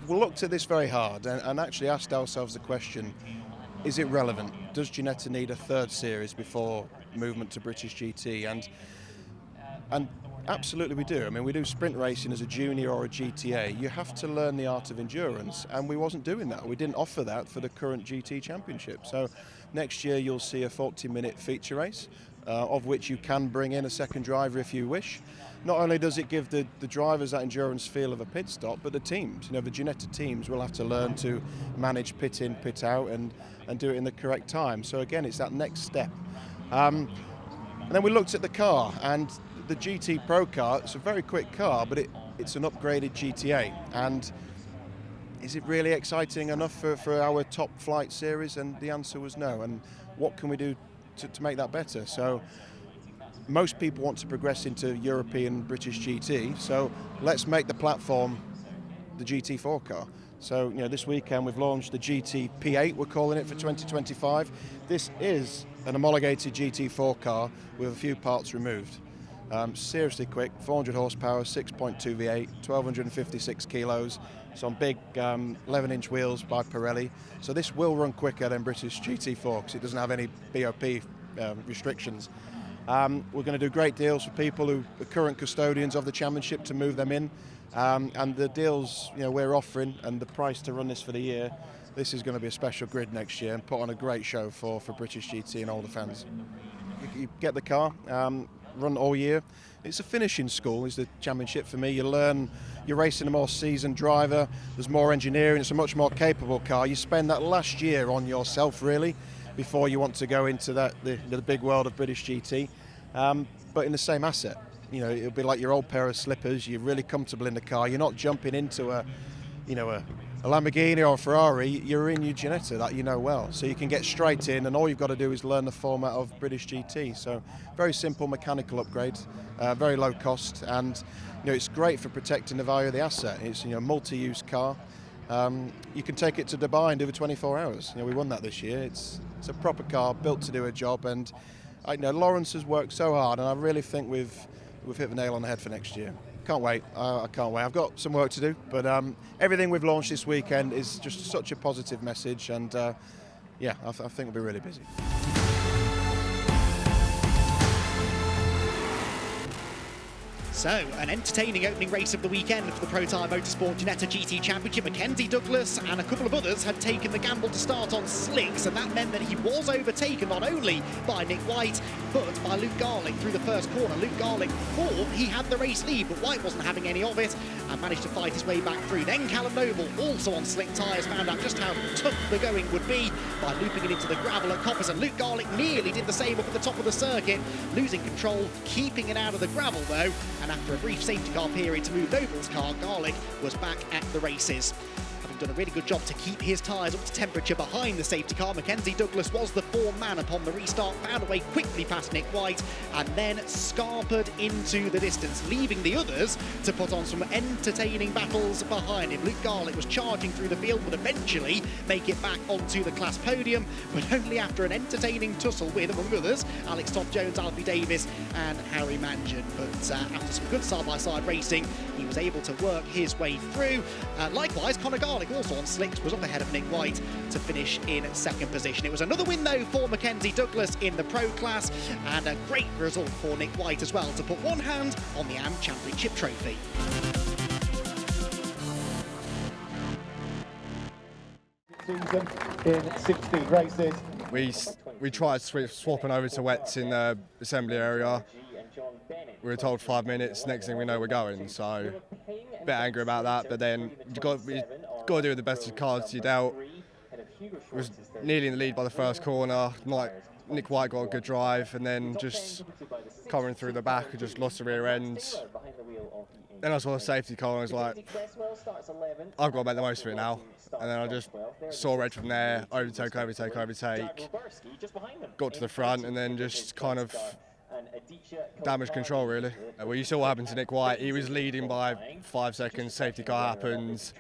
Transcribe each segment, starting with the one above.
looked at this very hard and actually asked ourselves the question, is it relevant? Does Ginetta need a third series before movement to British GT? And absolutely we do. I mean, we do sprint racing as a junior or a GTA. You have to learn the art of endurance, and we wasn't doing that. We didn't offer that for the current GT Championship. So next year you'll see a 40-minute feature race, of which you can bring in a second driver if you wish. Not only does it give the drivers that endurance feel of a pit stop, but the teams, the Ginetta teams will have to learn to manage pit in, pit out, and do it in the correct time. So again, it's that next step. And then we looked at the car, and the GT Pro car, it's a very quick car, but it's an upgraded GTA. And is it really exciting enough for our top flight series? And the answer was no. And what can we do to make that better? So most people want to progress into European British GT, so let's make the platform the GT4 car. So this weekend we've launched the GT P8, we're calling it, for 2025. This is an homologated GT4 car with a few parts removed. Seriously quick, 400 horsepower, 6.2 V8, 1,256 kilos, some big 11-inch wheels by Pirelli. So this will run quicker than British GT4 because it doesn't have any BOP restrictions. We're going to do great deals for people who are current custodians of the championship to move them in. And the deals we're offering and the price to run this for the year, this is going to be a special grid next year and put on a great show for British GT and all the fans. You get the car, run all year. It's a finishing school, is the championship for me. You learn, you're racing a more seasoned driver, there's more engineering, it's a much more capable car. You spend that last year on yourself really before you want to go into the big world of British GT, but in the same asset. It'll be like your old pair of slippers. You're really comfortable in the car. You're not jumping into a Lamborghini or a Ferrari. You're in your Ginetta that you know well, so you can get straight in, and all you've got to do is learn the format of British GT. So very simple mechanical upgrade, very low cost, and it's great for protecting the value of the asset. It's a multi-use car. You can take it to Dubai and do it 24 hours. We won that this year. It's a proper car built to do a job, and Lawrence has worked so hard, and I really think we've hit the nail on the head for next year. Can't wait. I can't wait. I've got some work to do, but everything we've launched this weekend is just such a positive message, and I think we'll be really busy. So, an entertaining opening race of the weekend for the Protyre Motorsport Ginetta GT Championship. Mckenzie, Douglas and a couple of others had taken the gamble to start on slicks, and that meant that he was overtaken not only by Nick White, but by Luke Garlick through the first corner. Luke Garlick thought he had the race lead, but White wasn't having any of it and managed to fight his way back through. Then Callum Noble, also on slick tyres, found out just how tough the going would be by looping it into the gravel at Coppers, and Luke Garlick nearly did the same up at the top of the circuit, losing control, keeping it out of the gravel though, and after a brief safety car period to move Noble's car, Garlick was back at the races. Having done a really good job to keep his tyres up to temperature behind the safety car, Mckenzie Douglas was the fourth man upon the restart, found a way quickly past Nick White, and then scarpered into the distance, leaving the others to put on some entertaining battles behind him. Luke Garlick was charging through the field, would eventually make it back onto the class podium, but only after an entertaining tussle with, among others, Alex Todd-Jones, Alfie Davis and Harry Mangan. But after some good side-by-side racing, he was able to work his way through. Likewise, Conor Garlick, also on slicks, was up ahead of Nick White to finish in second position. It was another win though for Mckenzie Douglas in the pro class, and a great result for Nick White as well to put one hand on the AM Championship trophy. Season in 16 races. We tried swapping over to wets in the assembly area. We were told 5 minutes, next thing we know we're going, so a bit angry about that, but then we got to do the best of cards you dealt. Was nearly in the lead by the first corner, Nick White got a good drive, and then just covering through the back, and just lost the rear end. Then I saw the safety car and I was like, I've got to make the most of it now. And then I just saw red from there, overtake, got to the front, and then just kind of damage control really. Well, you saw what happened to Nick White. He was leading by 5 seconds, safety car happens,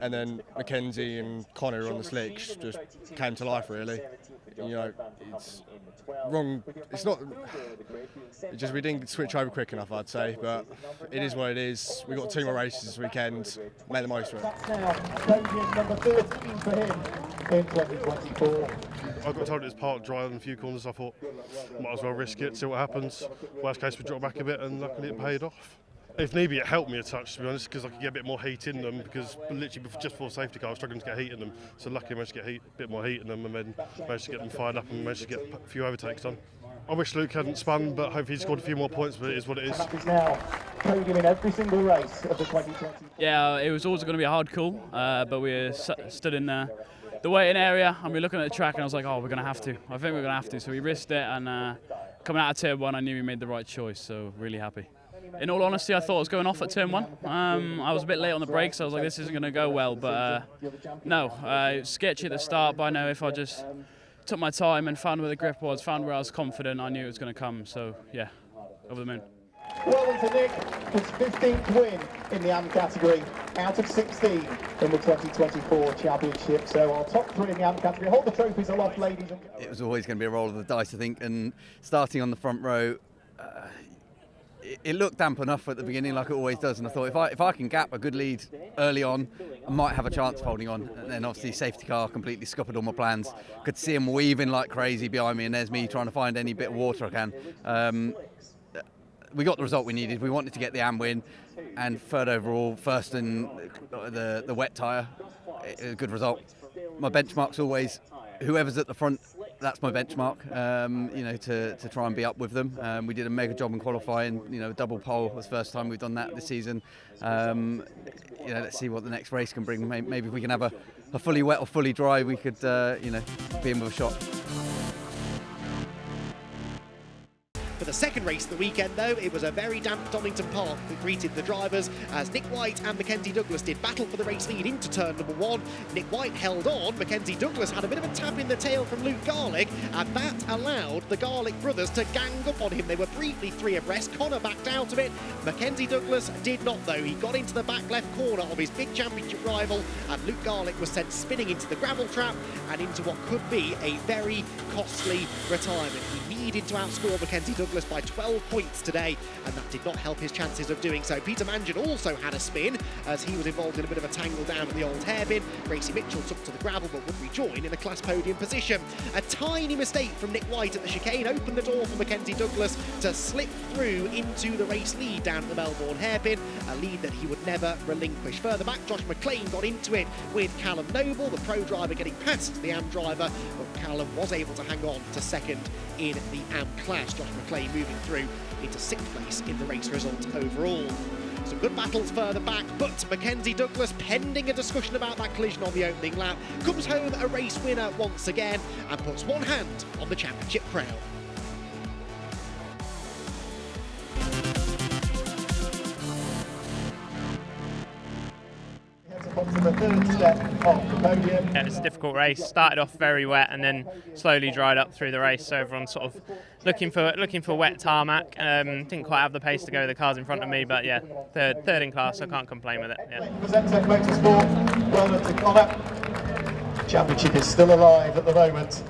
and then Mckenzie and Connor on the slicks just came to life really. You know, it's wrong. It's not. It's just we didn't switch over quick enough, I'd say. But it is what it is. We got 2 more races this weekend. Make the most of it. That's now podium number 13 for him in 2024. I got told it was part dry on a few corners. I thought might as well risk it, see what happens. Worst case, we drop back a bit, and luckily it paid off. If need be, it helped me a touch, to be honest, because I could get a bit more heat in them, because literally just before safety car I was struggling to get heat in them. So luckily I managed to get a bit more heat in them, and then managed to get them fired up and managed to get a few overtakes done. I wish Luke hadn't spun, but hopefully he scored a few more points, but it is what it is. He's now podium in every single race of the 2020. Yeah, it was always going to be a hard call, but we stood in the waiting area and we were looking at the track and I was like, oh, we're going to have to. I think we're going to have to. So we risked it, and coming out of turn 1, I knew we made the right choice, so really happy. In all honesty, I thought I was going off at turn 1. I was a bit late on the brakes, so I was like, this isn't going to go well, but no, it was sketchy at the start, but I know if I just took my time and found where the grip was, found where I was confident, I knew it was going to come, so yeah, over the moon. Well done to Nick, his 15th win in the AM category, out of 16 in the 2024 championship. So our top 3 in the AM category. Hold the trophies aloft, ladies. It was always going to be a roll of the dice, I think, and starting on the front row, it looked damp enough at the beginning, like it always does, and I thought if I can gap a good lead early on, I might have a chance of holding on. And then obviously safety car completely scuppered all my plans. Could see him weaving like crazy behind me, and there's me trying to find any bit of water I can. We got the result we needed. We wanted to get the AM win, and third overall, first in the wet tyre. A good result. My benchmark's always whoever's at the front. That's my benchmark. You know, to try and be up with them. We did a mega job in qualifying. You know, double pole was the first time we've done that this season. You know, let's see what the next race can bring. Maybe if we can have a fully wet or fully dry, we could you know, be in with a shot. For the second race of the weekend, though, it was a very damp Donington Park that greeted the drivers as Nick White and Mckenzie Douglas did battle for the race lead into turn number 1. Nick White held on. Mckenzie Douglas had a bit of a tap in the tail from Luke Garlick, and that allowed the Garlick brothers to gang up on him. They were briefly 3 abreast. Connor backed out of it. Mckenzie Douglas did not, though. He got into the back left corner of his big championship rival, and Luke Garlick was sent spinning into the gravel trap and into what could be a very costly retirement. He needed to outscore Mckenzie Douglas by 12 points today, and that did not help his chances of doing so. Peter Mangan also had a spin as he was involved in a bit of a tangle down at the old hairpin. Gracie Mitchell took to the gravel but would rejoin in the class podium position. A tiny mistake from Nick White at the chicane opened the door for Mckenzie Douglas to slip through into the race lead down at the Melbourne hairpin, a lead that he would never relinquish. Further back, Josh McLean got into it with Callum Noble, the pro driver, getting past the AM driver, but Callum was able to hang on to second in the AM class. Josh McLean moving through into 6th place in the race result overall. Some good battles further back, but Mckenzie Douglas, pending a discussion about that collision on the opening lap, comes home a race winner once again and puts one hand on the championship crown. Onto the 3rd step of the podium. Yeah, it's a difficult race. Started off very wet and then slowly dried up through the race. So everyone's sort of looking for wet tarmac. Didn't quite have the pace to go with the cars in front of me, but yeah, third in class. I can't complain with it. Yeah. Mckenzie Motorsport, well done to Connor. Championship is still alive at the moment.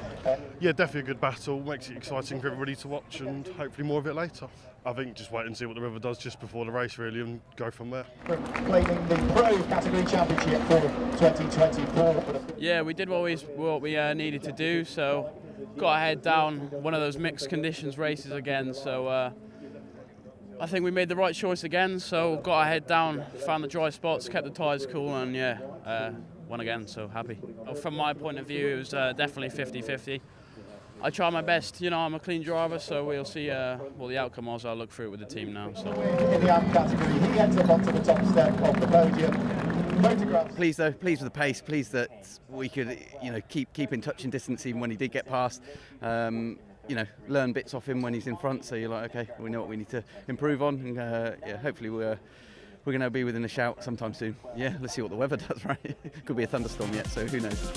Yeah, definitely a good battle. Makes it exciting for everybody to watch, and hopefully more of it later. I think just wait and see what the river does just before the race, really, and go from there. Claiming the Pro Category Championship for 2024. Yeah, we did what we needed to do, so got our head down one of those mixed conditions races again, so I think we made the right choice again, so got our head down, found the dry spots, kept the tyres cool, and yeah, won again, so happy. From my point of view, it was definitely 50-50. I try my best, you know, I'm a clean driver, so we'll see what the outcome was. I'll look through it with the team now. So. In the AM category, he ends up onto the top step of the podium. Photographs. Pleased though, pleased with the pace, pleased that we could, you know, keep in touch in distance even when he did get past. You know, learn bits off him when he's in front, so you're like, okay, we know what we need to improve on, and yeah, hopefully we're going to be within a shout sometime soon. Yeah, let's see what the weather does, right? Could be a thunderstorm yet, so who knows.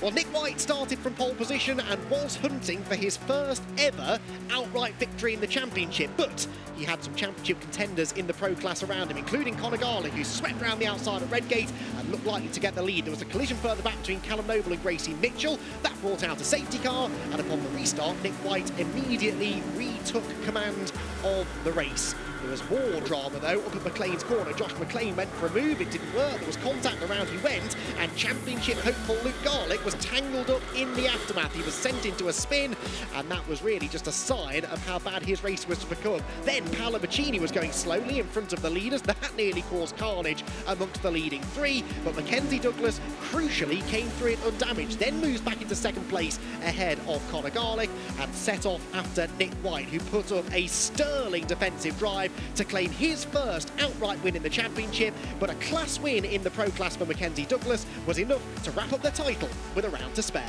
Well, Nick White started from pole position and was hunting for his first ever outright victory in the championship, but he had some championship contenders in the pro class around him, including Conor Garlick, who swept round the outside at Redgate and looked likely to get the lead. There was a collision further back between Callum Noble and Gracie Mitchell. That brought out a safety car, and upon the restart, Nick White immediately retook command of the race. There was more drama though up at McLean's corner. Josh McLean went for a move, it didn't work, there was contact around he went, and championship hopeful Luke Garlick was tangled up in the aftermath. He was sent into a spin, and that was really just a sign of how bad his race was to become. Then Paolo Baccini was going slowly in front of the leaders. That nearly caused carnage amongst the leading three, but Mckenzie Douglas crucially came through it undamaged, then moves back into second place ahead of Conor Garlick and set off after Nick White, who put up a sterling defensive drive to claim his first outright win in the championship, but a class win in the pro class for Mckenzie Douglas was enough to wrap up the title with a round to spare.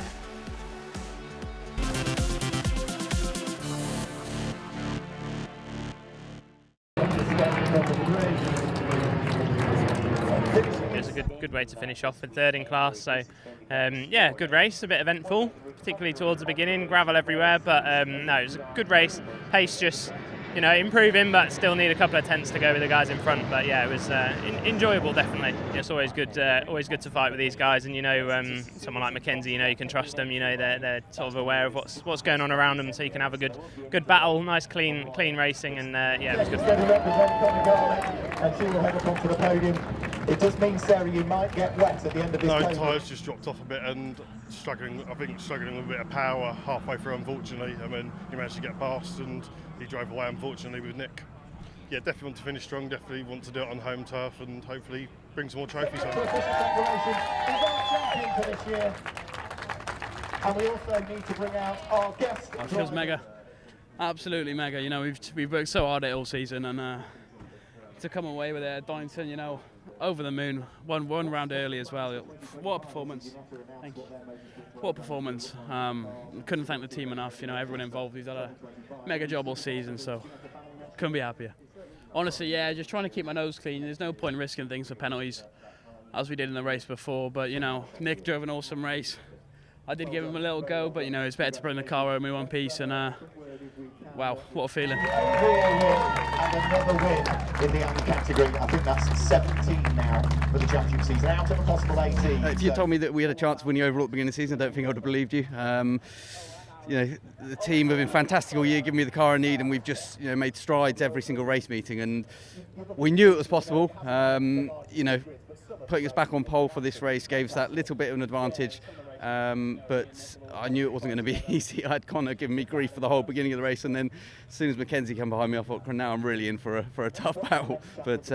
It was a good way to finish off with third in class. So yeah, good race, a bit eventful, particularly towards the beginning, gravel everywhere, but no, it was a good race. Pace just, you know, improving, but still need a couple of tenths to go with the guys in front. But yeah, it was enjoyable, definitely. It's always good to fight with these guys, and you know, someone like Mckenzie, you know, you can trust them. You know, they're sort of aware of what's going on around them, so you can have a good battle, nice clean racing, and yeah, it was good. And she will head up onto the podium. It does mean, Sarah, you might get wet at the end of this podium. No, tyres just dropped off a bit and struggling with a bit of power halfway through, unfortunately. I mean, he managed to get past and he drove away, unfortunately, with Nick. Yeah, definitely want to finish strong, definitely want to do it on home turf and hopefully bring some more trophies home. He's our champion for this year. And we also need to bring out our guest. It feels mega. Absolutely mega. You know, we've worked so hard at it all season, and to come away with it at Donington, you know, over the moon, one round early as well. What a performance! Thank you. What a performance! Couldn't thank the team enough. You know, everyone involved. He's had a mega job all season, so couldn't be happier. Honestly, yeah, just trying to keep my nose clean. There's no point risking things for penalties, as we did in the race before. But you know, Nick drove an awesome race. I did give him a little go, but you know, it's better to bring the car home in one piece. And wow, what a feeling! And another win in the under category. I think that's 17 now for the championship season, out of a possible 18. If you told me that we had a chance to win the overall at the beginning of the season, I don't think I would have believed you. You know, the team have been fantastic all year, giving me the car I need, and we've just, you know, made strides every single race meeting, and we knew it was possible. You know, putting us back on pole for this race gave us that little bit of an advantage. But I knew it wasn't going to be easy. I had Conor giving me grief for the whole beginning of the race, and then as soon as Mckenzie came behind me, I thought, now I'm really in for a tough battle. But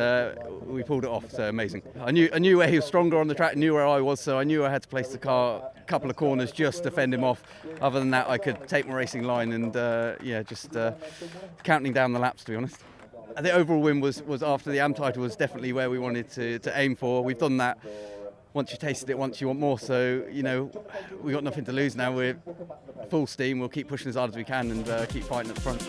we pulled it off, so amazing. I knew where he was stronger on the track, knew where I was, so I knew I had to place the car a couple of corners just to fend him off. Other than that, I could take my racing line and yeah, just counting down the laps, to be honest. The overall win was after the AM title was definitely where we wanted to aim for. We've done that. Once you tasted it, once you want more. So, you know, we've got nothing to lose now. We're full steam. We'll keep pushing as hard as we can and keep fighting at the front.